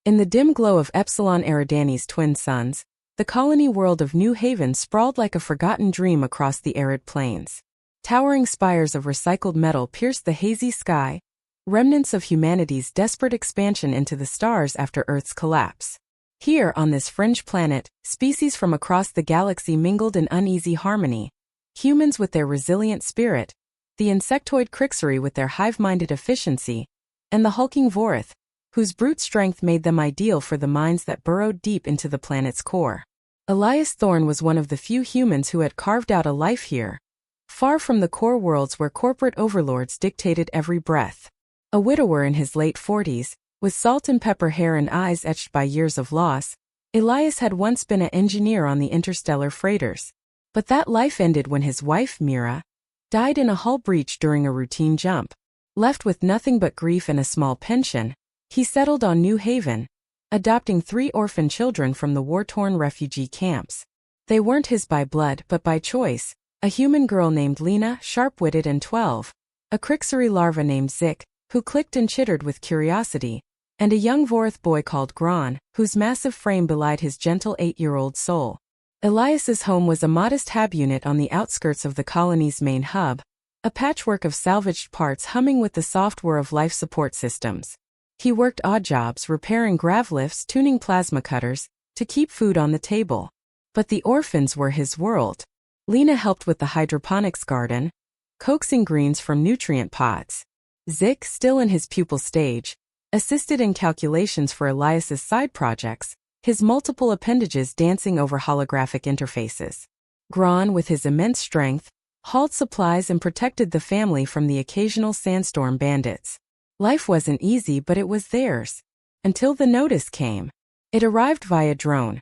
In the dim glow of Epsilon Eridani's twin suns, the colony world of New Haven sprawled like a forgotten dream across the arid plains. Towering spires of recycled metal pierced the hazy sky, remnants of humanity's desperate expansion into the stars after Earth's collapse. Here, on this fringe planet, species from across the galaxy mingled in uneasy harmony. Humans with their resilient spirit, the insectoid Crixery with their hive-minded efficiency, and the hulking Vorith, whose brute strength made them ideal for the minds that burrowed deep into the planet's core. Elias Thorne was one of the few humans who had carved out a life here, far from the core worlds where corporate overlords dictated every breath. A widower in his late 40s, with salt and pepper hair and eyes etched by years of loss, Elias had once been an engineer on the Interstellar freighters. But that life ended when his wife, Mira, died in a hull breach during a routine jump. Left with nothing but grief and a small pension, he settled on New Haven, adopting 3 orphan children from the war-torn refugee camps. They weren't his by blood but by choice, a human girl named Lena, sharp-witted and 12, a Crixery larva named Zik, who clicked and chittered with curiosity, and a young Vorith boy called Gron, whose massive frame belied his gentle 8-year-old soul. Elias's home was a modest hab unit on the outskirts of the colony's main hub, a patchwork of salvaged parts humming with the soft whir of life support systems. He worked odd jobs repairing grav lifts, tuning plasma cutters, to keep food on the table. But the orphans were his world. Lena helped with the hydroponics garden, coaxing greens from nutrient pots. Zik, still in his pupil stage, assisted in calculations for Elias's side projects, his multiple appendages dancing over holographic interfaces. Gron, with his immense strength, hauled supplies and protected the family from the occasional sandstorm bandits. Life wasn't easy, but it was theirs. Until the notice came. It arrived via drone.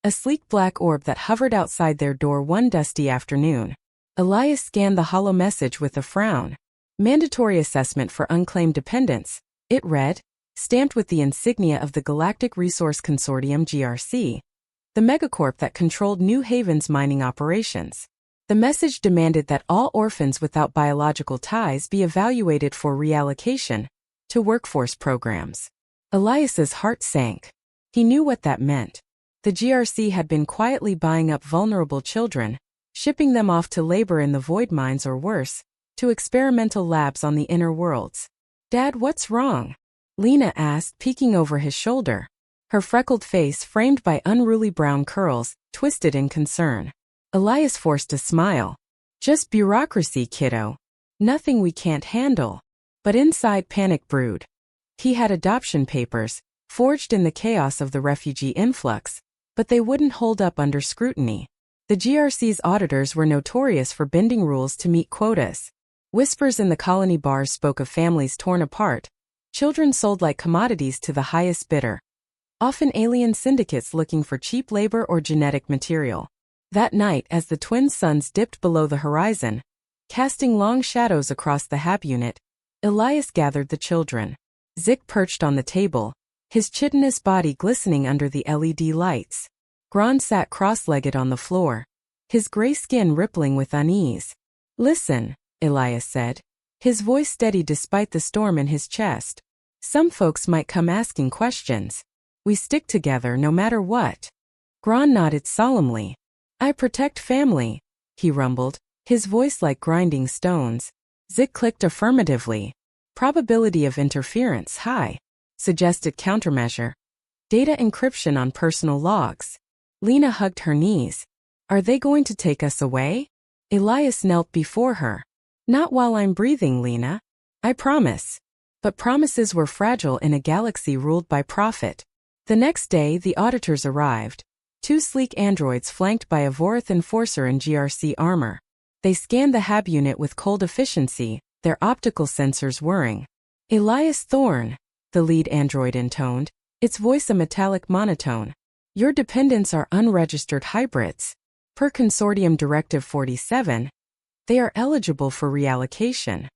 A sleek black orb that hovered outside their door one dusty afternoon. Elias scanned the hollow message with a frown. Mandatory assessment for unclaimed dependents, it read, stamped with the insignia of the Galactic Resource Consortium GRC, the megacorp that controlled New Haven's mining operations. The message demanded that all orphans without biological ties be evaluated for reallocation to workforce programs. Elias's heart sank. He knew what that meant. The GRC had been quietly buying up vulnerable children, shipping them off to labor in the void mines or worse, to experimental labs on the inner worlds. "Dad, what's wrong?" Lena asked, peeking over his shoulder. Her freckled face, framed by unruly brown curls, twisted in concern. Elias forced a smile. "Just bureaucracy, kiddo. Nothing we can't handle." But inside panic brewed. He had adoption papers, forged in the chaos of the refugee influx, but they wouldn't hold up under scrutiny. The GRC's auditors were notorious for bending rules to meet quotas. Whispers in the colony bars spoke of families torn apart, children sold like commodities to the highest bidder. Often alien syndicates looking for cheap labor or genetic material. That night, as the twin suns dipped below the horizon, casting long shadows across the hab unit, Elias gathered the children. Zik perched on the table, his chitinous body glistening under the LED lights. Gron sat cross-legged on the floor, his gray skin rippling with unease. "Listen," Elias said, his voice steady despite the storm in his chest. "Some folks might come asking questions. We stick together no matter what." Gron nodded solemnly. "I protect family," he rumbled, his voice like grinding stones. Zik clicked affirmatively. "Probability of interference high," suggested countermeasure. "Data encryption on personal logs." Lena hugged her knees. "Are they going to take us away?" Elias knelt before her. "Not while I'm breathing, Lena. I promise." But promises were fragile in a galaxy ruled by profit. The next day, the auditors arrived. 2 sleek androids flanked by a Vorith enforcer in GRC armor. They scanned the hab unit with cold efficiency, their optical sensors whirring. "Elias Thorne," the lead android intoned, its voice a metallic monotone. "Your dependents are unregistered hybrids. Per Consortium Directive 47, they are eligible for reallocation."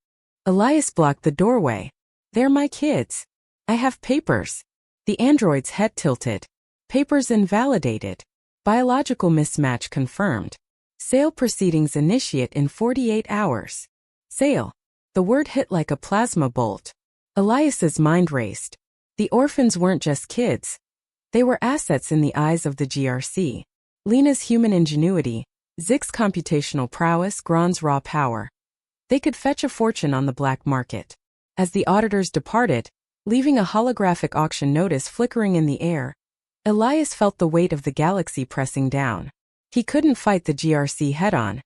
Elias blocked the doorway. "They're my kids. I have papers." The android's head tilted. "Papers invalidated. Biological mismatch confirmed. Sale proceedings initiate in 48 hours. Sale." The word hit like a plasma bolt. Elias's mind raced. The orphans weren't just kids. They were assets in the eyes of the GRC. Lena's human ingenuity, Zik's computational prowess, Gron's raw power. They could fetch a fortune on the black market. As the auditors departed, leaving a holographic auction notice flickering in the air, Elias felt the weight of the galaxy pressing down. He couldn't fight the GRC head-on.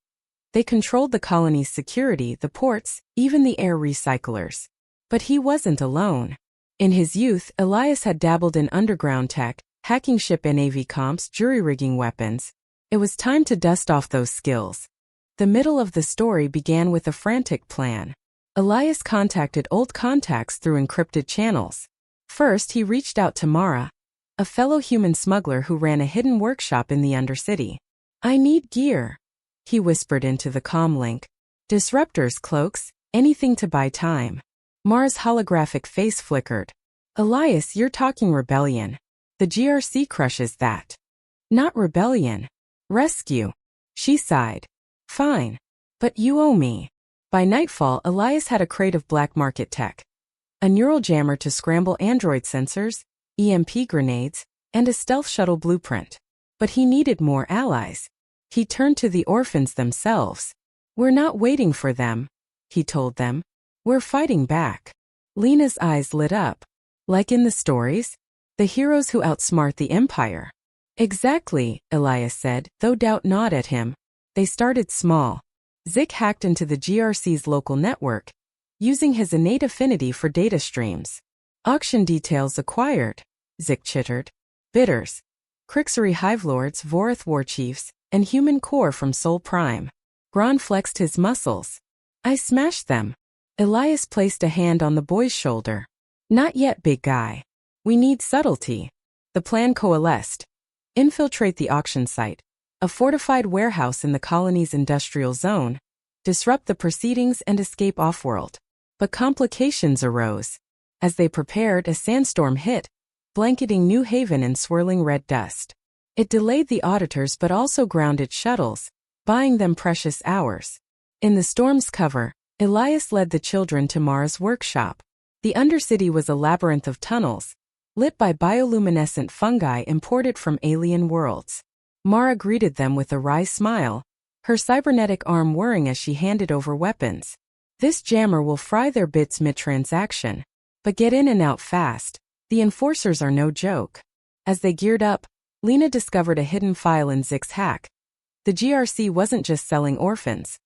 They controlled the colony's security, the ports, even the air recyclers. But he wasn't alone. In his youth, Elias had dabbled in underground tech, hacking ship NAV comps, jury-rigging weapons. It was time to dust off those skills. The middle of the story began with a frantic plan. Elias contacted old contacts through encrypted channels. First, he reached out to Mara, a fellow human smuggler who ran a hidden workshop in the Undercity. "I need gear," he whispered into the comm link. "Disruptors, cloaks, anything to buy time." Mara's holographic face flickered. "Elias, you're talking rebellion. The GRC crushes that." "Not rebellion. Rescue." She sighed. "Fine. But you owe me." By nightfall, Elias had a crate of black market tech. A neural jammer to scramble android sensors, EMP grenades, and a stealth shuttle blueprint. But he needed more allies. He turned to the orphans themselves. "We're not waiting for them," he told them. "We're fighting back." Lena's eyes lit up. "Like in the stories? The heroes who outsmart the Empire." "Exactly," Elias said, though doubt gnawed at him. They started small. Zik hacked into the GRC's local network, using his innate affinity for data streams. "Auction details acquired," Zik chittered. "Bidders. Crixery Hivelords, Vorith Warchiefs, and human core from Sol Prime." Gron flexed his muscles. "I smashed them." Elias placed a hand on the boy's shoulder. "Not yet, big guy. We need subtlety." The plan coalesced. Infiltrate the auction site, a fortified warehouse in the colony's industrial zone, disrupt the proceedings and escape off-world. But complications arose. As they prepared, a sandstorm hit, blanketing New Haven in swirling red dust. It delayed the auditors but also grounded shuttles, buying them precious hours. In the storm's cover, Elias led the children to Mara's workshop. The Undercity was a labyrinth of tunnels, lit by bioluminescent fungi imported from alien worlds. Mara greeted them with a wry smile, her cybernetic arm whirring as she handed over weapons. "This jammer will fry their bits mid-transaction. But get in and out fast. The enforcers are no joke." As they geared up, Lena discovered a hidden file in Zik's hack. The GRC wasn't just selling orphans.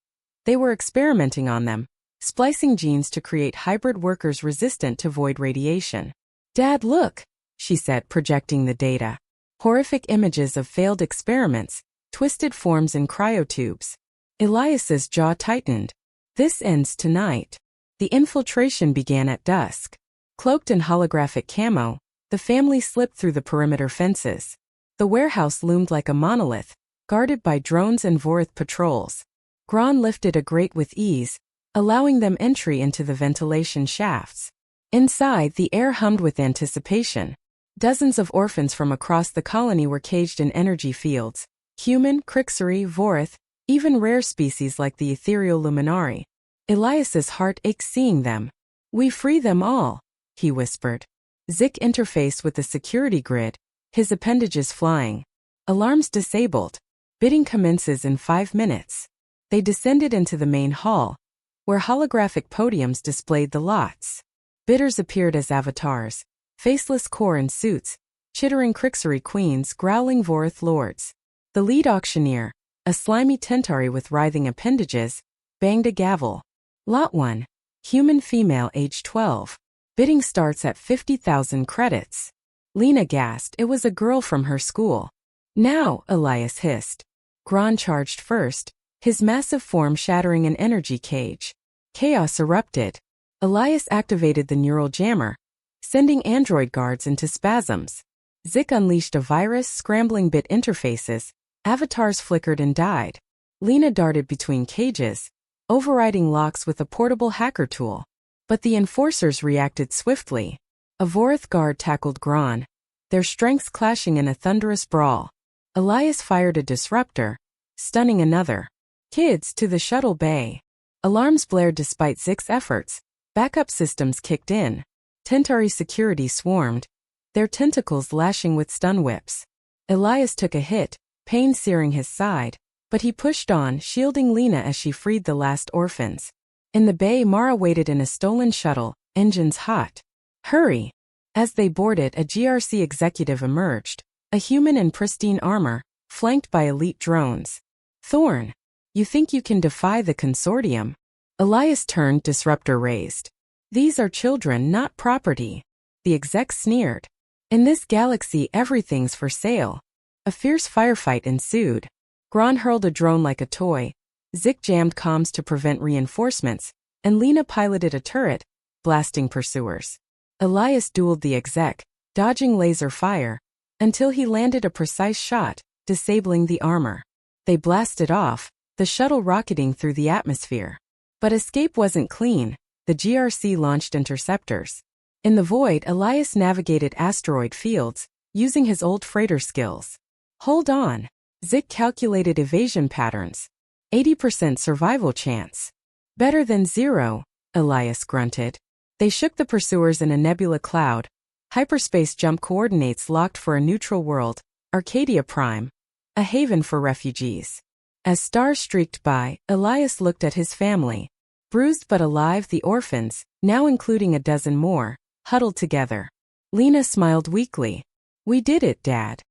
They were experimenting on them, splicing genes to create hybrid workers resistant to void radiation. "Dad, look," she said, projecting the data. Horrific images of failed experiments, twisted forms in cryotubes. Elias's jaw tightened. "This ends tonight." The infiltration began at dusk. Cloaked in holographic camo, the family slipped through the perimeter fences. The warehouse loomed like a monolith, guarded by drones and Vorith patrols. Gron lifted a grate with ease, allowing them entry into the ventilation shafts. Inside, the air hummed with anticipation. Dozens of orphans from across the colony were caged in energy fields. Human, Crixery, Vorith, even rare species like the ethereal Luminari. Elias's heart ached seeing them. "We free them all," he whispered. Zik interfaced with the security grid, his appendages flying. Alarms disabled. Bidding commences in 5 minutes. They descended into the main hall, where holographic podiums displayed the lots. Bidders appeared as avatars, faceless core in suits, chittering Crixery queens, growling Vorith lords. The lead auctioneer, a slimy Tentari with writhing appendages, banged a gavel. "Lot 1. Human female age 12. Bidding starts at 50,000 credits." Lena gasped. It was a girl from her school. "Now," Elias hissed. Gron charged first, his massive form shattering an energy cage. Chaos erupted. Elias activated the neural jammer, sending android guards into spasms. Zik unleashed a virus, scrambling bit interfaces. Avatars flickered and died. Lena darted between cages, overriding locks with a portable hacker tool. But the enforcers reacted swiftly. A Vorith guard tackled Gron, their strengths clashing in a thunderous brawl. Elias fired a disruptor, stunning another. "Kids, to the shuttle bay." Alarms blared despite Zik's efforts. Backup systems kicked in. Tentari security swarmed, their tentacles lashing with stun whips. Elias took a hit, pain searing his side, but he pushed on, shielding Lena as she freed the last orphans. In the bay, Mara waited in a stolen shuttle, engines hot. Hurry! As they boarded, a GRC executive emerged, a human in pristine armor, flanked by elite drones. Thorn, you think you can defy the consortium? Elias turned, disruptor raised. These are children, not property. The exec sneered. In this galaxy, everything's for sale. A fierce firefight ensued. Gron hurled a drone like a toy. Zik jammed comms to prevent reinforcements, and Lena piloted a turret, blasting pursuers. Elias dueled the exec, dodging laser fire, until he landed a precise shot, disabling the armor. They blasted off, the shuttle rocketing through the atmosphere. But escape wasn't clean. The GRC launched interceptors. In the void, Elias navigated asteroid fields, using his old freighter skills. Hold on. Zik calculated evasion patterns. 80% survival chance. Better than zero, Elias grunted. They shook the pursuers in a nebula cloud. Hyperspace jump coordinates locked for a neutral world, Arcadia Prime, a haven for refugees. As stars streaked by, Elias looked at his family. Bruised but alive, the orphans, now including a dozen more, huddled together. Lena smiled weakly. We did it, Dad.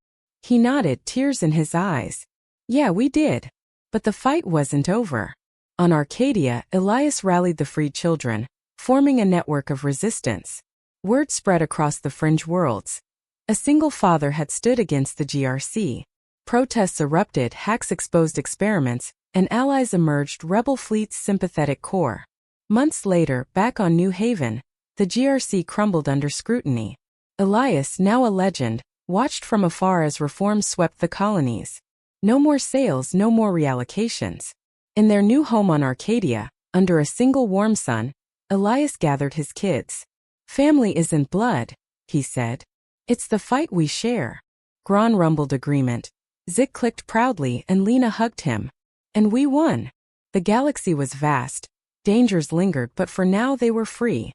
He nodded, tears in his eyes. Yeah, we did. But the fight wasn't over. On Arcadia, Elias rallied the freed children, forming a network of resistance. Word spread across the fringe worlds. A single father had stood against the GRC. Protests erupted, hacks exposed experiments, and allies emerged, rebel fleet's sympathetic core. Months later, back on New Haven, the GRC crumbled under scrutiny. Elias, now a legend, watched from afar as reforms swept the colonies. No more sales, no more reallocations. In their new home on Arcadia, under a single warm sun, Elias gathered his kids. Family isn't blood, he said. It's the fight we share. Gron rumbled agreement. Zik clicked proudly and Lena hugged him. And we won. The galaxy was vast. Dangers lingered, but for now they were free.